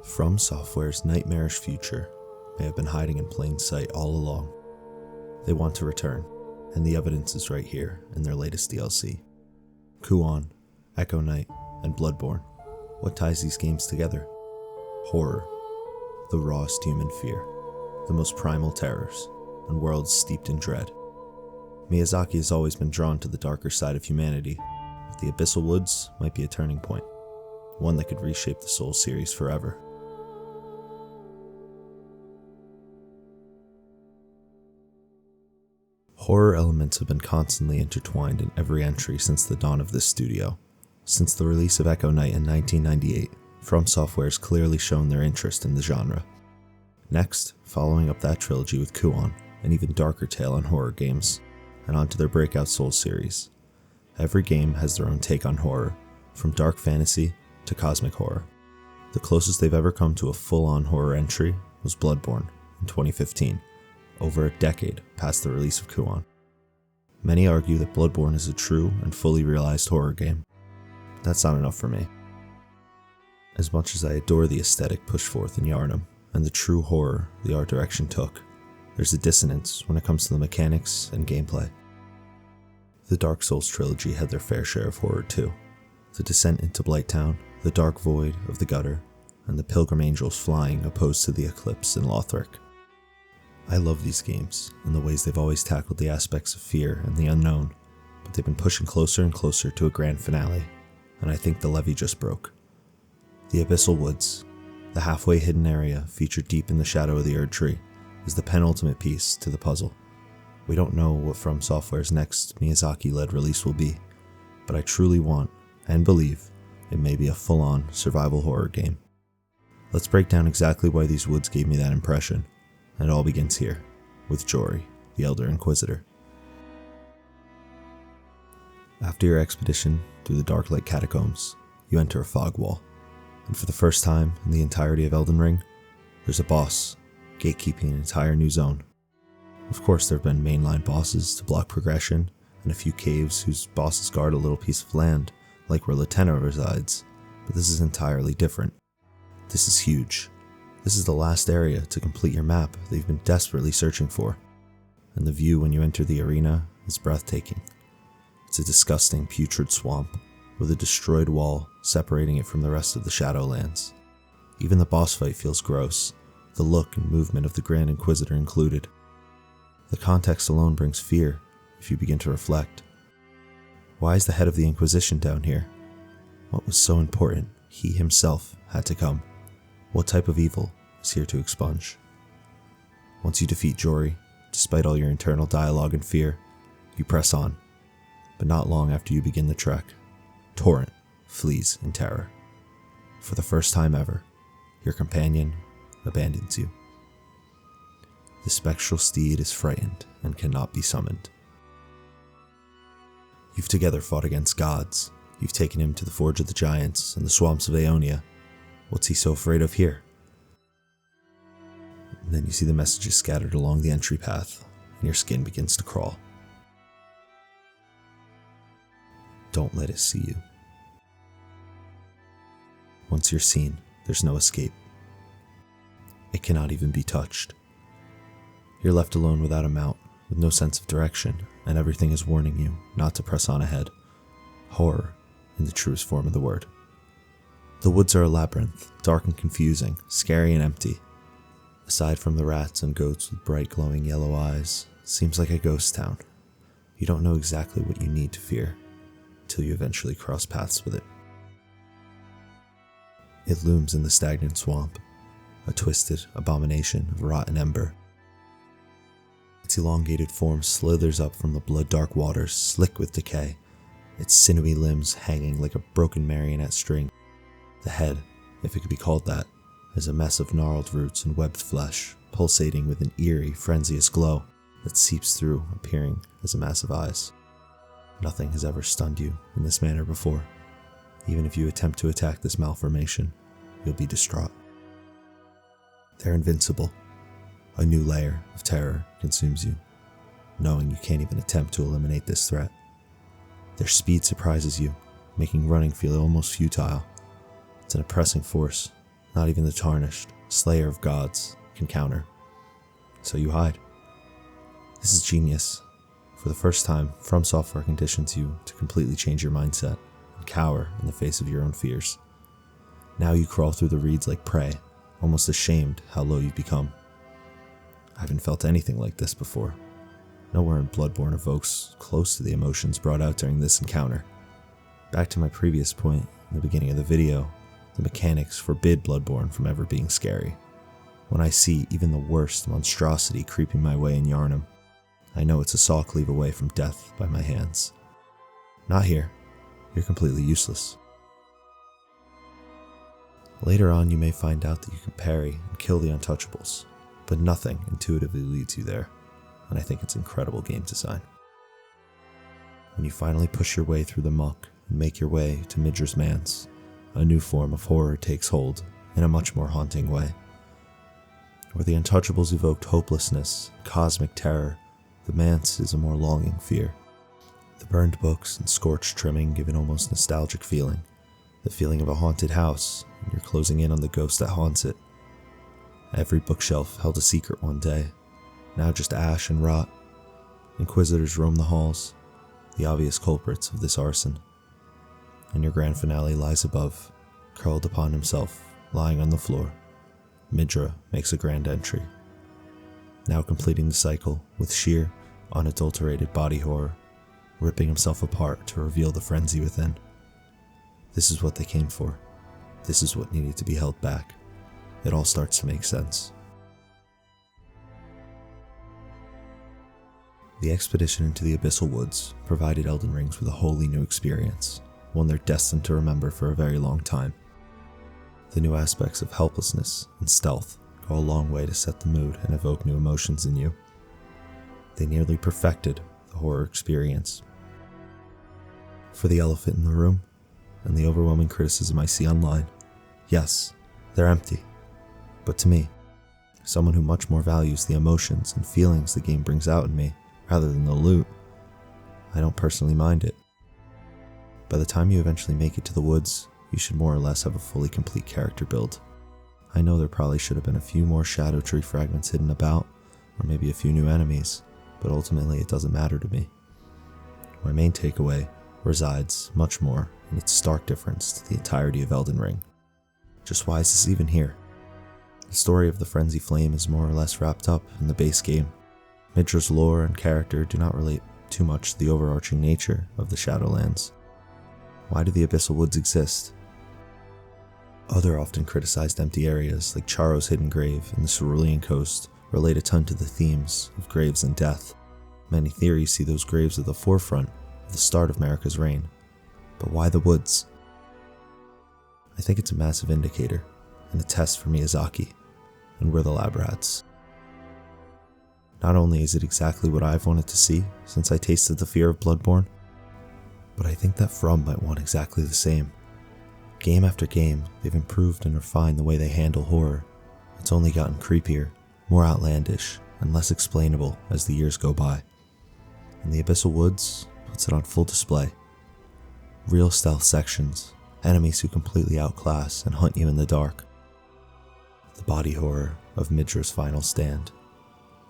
Fromsoftware's nightmarish future may have been hiding in plain sight all along. They want to return, and the evidence is right here in their latest DLC. Kuon, Echo Knight, and Bloodborne. What ties these games together? Horror, the rawest human fear, the most primal terrors, and worlds steeped in dread. Miyazaki has always been drawn to the darker side of humanity, but the Abyssal Woods might be a turning point, one that could reshape the Souls series forever. Horror elements have been constantly intertwined in every entry since the dawn of this studio. Since the release of Echo Knight in 1998, Fromsoftware has clearly shown their interest in the genre. Next, following up that trilogy with Kuon, an even darker tale on horror games, and onto their breakout Souls series. Every game has their own take on horror, from dark fantasy to cosmic horror. The closest they've ever come to a full-on horror entry was Bloodborne in 2015, over a decade past the release of Kuon. Many argue that Bloodborne is a true and fully realized horror game. But that's not enough for me. As much as I adore the aesthetic pushed forth in Yharnam, and the true horror the art direction took, there's a dissonance when it comes to the mechanics and gameplay. The Dark Souls trilogy had their fair share of horror too. The descent into Blighttown, the dark void of the gutter, and the pilgrim angels flying opposed to the eclipse in Lothric. I love these games in the ways they've always tackled the aspects of fear and the unknown, but they've been pushing closer and closer to a grand finale, and I think the levee just broke. The Abyssal Woods, the halfway hidden area featured deep in the shadow of the Erd Tree, is the penultimate piece to the puzzle. We don't know what Fromsoftware's next Miyazaki-led release will be, but I truly want, and believe, it may be a full-on survival horror game. Let's break down exactly why these woods gave me that impression, and it all begins here, with Jory, the Elder Inquisitor. After your expedition through the Dark Lake Catacombs, you enter a fog wall, and for the first time in the entirety of Elden Ring, there's a boss, gatekeeping an entire new zone. Of course, there have been mainline bosses to block progression, and a few caves whose bosses guard a little piece of land, like where Latenna resides, but this is entirely different. This is huge. This is the last area to complete your map that you've been desperately searching for, and the view when you enter the arena is breathtaking. It's a disgusting, putrid swamp, with a destroyed wall separating it from the rest of the Shadowlands. Even the boss fight feels gross, the look and movement of the Grand Inquisitor included. The context alone brings fear if you begin to reflect. Why is the head of the Inquisition down here? What was so important he himself had to come? What type of evil is here to expunge? Once you defeat Jory, despite all your internal dialogue and fear, you press on, but not long after you begin the trek, Torrent flees in terror. For the first time ever, your companion abandons you. The spectral steed is frightened and cannot be summoned. You've together fought against gods. You've taken him to the Forge of the Giants and the swamps of Aeonia. What's he so afraid of here? And then you see the messages scattered along the entry path, and your skin begins to crawl. Don't let it see you. Once you're seen, there's no escape. It cannot even be touched. You're left alone without a mount, with no sense of direction, and everything is warning you not to press on ahead. Horror, in the truest form of the word. The woods are a labyrinth, dark and confusing, scary and empty. Aside from the rats and goats with bright glowing yellow eyes, it seems like a ghost town. You don't know exactly what you need to fear, until you eventually cross paths with it. It looms in the stagnant swamp, a twisted abomination of rotten ember. Its elongated form slithers up from the blood-dark waters, slick with decay, its sinewy limbs hanging like a broken marionette string. The head, if it could be called that, is a mess of gnarled roots and webbed flesh, pulsating with an eerie, frenzious glow that seeps through, appearing as a mass of eyes. Nothing has ever stunned you in this manner before. Even if you attempt to attack this malformation, you'll be distraught. They're invincible. A new layer of terror consumes you, knowing you can't even attempt to eliminate this threat. Their speed surprises you, making running feel almost futile. It's an oppressing force, Not even the tarnished, slayer of gods, can counter. So you hide. This is genius. For the first time, Fromsoftware conditions you to completely change your mindset and cower in the face of your own fears. Now you crawl through the reeds like prey, almost ashamed how low you've become. I haven't felt anything like this before. Nowhere in Bloodborne evokes close to the emotions brought out during this encounter. Back to my previous point in the beginning of the video, the mechanics forbid Bloodborne from ever being scary. When I see even the worst monstrosity creeping my way in Yharnam, I know it's a saw cleave away from death by my hands. Not here. You're completely useless. Later on, you may find out that you can parry and kill the untouchables, but nothing intuitively leads you there, and I think it's incredible game design. When you finally push your way through the muck and make your way to Midra's manse, a new form of horror takes hold in a much more haunting way. Where the untouchables evoked hopelessness, cosmic terror, the manse is a more longing fear. The burned books and scorched trimming give an almost nostalgic feeling, the feeling of a haunted house, and you're closing in on the ghost that haunts it. Every bookshelf held a secret one day, now just ash and rot. Inquisitors roam the halls, the obvious culprits of this arson. And your grand finale lies above, curled upon himself, lying on the floor. Midra makes a grand entry, now completing the cycle with sheer, unadulterated body horror, ripping himself apart to reveal the frenzy within. This is what they came for. This is what needed to be held back. It all starts to make sense. The expedition into the Abyssal Woods provided Elden Rings with a wholly new experience, one they're destined to remember for a very long time. The new aspects of helplessness and stealth go a long way to set the mood and evoke new emotions in you. They nearly perfected the horror experience. For the elephant in the room, and the overwhelming criticism I see online, yes, they're empty. But to me, someone who much more values the emotions and feelings the game brings out in me, rather than the loot, I don't personally mind it. By the time you eventually make it to the woods, you should more or less have a fully complete character build. I know there probably should have been a few more shadow tree fragments hidden about, or maybe a few new enemies, but ultimately it doesn't matter to me. My main takeaway resides much more in its stark difference to the entirety of Elden Ring. Just why is this even here? The story of the Frenzy Flame is more or less wrapped up in the base game. Midra's lore and character do not relate too much to the overarching nature of the Shadowlands. Why do the Abyssal Woods exist? Other often criticized empty areas like Charo's hidden grave and the Cerulean Coast relate a ton to the themes of graves and death. Many theories see those graves at the forefront of the start of Marika's reign. But why the woods? I think it's a massive indicator and a test for Miyazaki, and we're the lab rats. Not only is it exactly what I've wanted to see since I tasted the fear of Bloodborne, but I think that From might want exactly the same. Game after game, they've improved and refined the way they handle horror. It's only gotten creepier, more outlandish, and less explainable as the years go by. And the Abyssal Woods puts it on full display. Real stealth sections, enemies who completely outclass and hunt you in the dark. The body horror of Midra's final stand.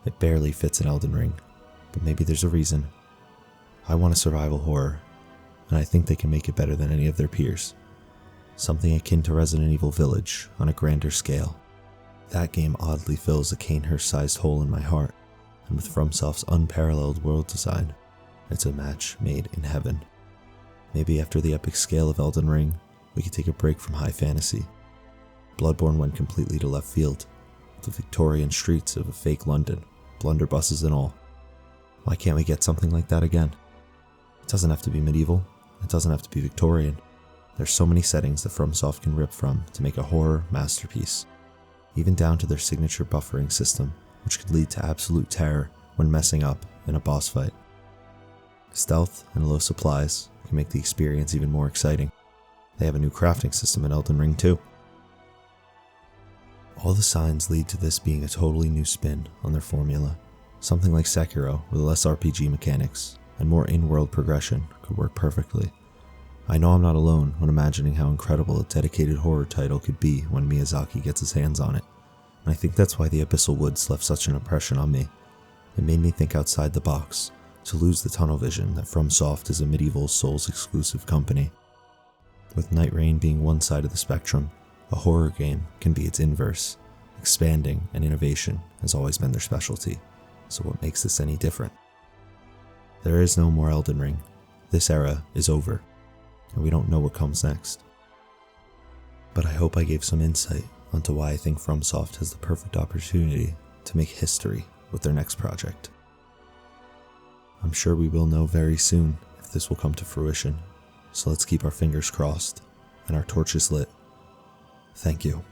It barely fits in Elden Ring, but maybe there's a reason. I want a survival horror, and I think they can make it better than any of their peers. Something akin to Resident Evil Village on a grander scale. That game oddly fills a Canehurst-sized hole in my heart, and with FromSoft's unparalleled world design, it's a match made in heaven. Maybe after the epic scale of Elden Ring, we could take a break from high fantasy. Bloodborne went completely to left field, the Victorian streets of a fake London, blunderbusses and all. Why can't we get something like that again? It doesn't have to be medieval, it doesn't have to be Victorian. There's so many settings that FromSoft can rip from to make a horror masterpiece, even down to their signature buffering system, which could lead to absolute terror when messing up in a boss fight. Stealth and low supplies can make the experience even more exciting. They have a new crafting system in Elden Ring too. All the signs lead to this being a totally new spin on their formula. Something like Sekiro with less RPG mechanics and more in-world progression could work perfectly. I know I'm not alone when imagining how incredible a dedicated horror title could be when Miyazaki gets his hands on it, and I think that's why the Abyssal Woods left such an impression on me. It made me think outside the box, to lose the tunnel vision that Fromsoft is a medieval Souls-exclusive company. With Night Rain being one side of the spectrum, a horror game can be its inverse. Expanding and innovation has always been their specialty, so what makes this any different? There is no more Elden Ring. This era is over, and we don't know what comes next. But I hope I gave some insight onto why I think Fromsoft has the perfect opportunity to make history with their next project. I'm sure we will know very soon if this will come to fruition, so let's keep our fingers crossed and our torches lit. Thank you.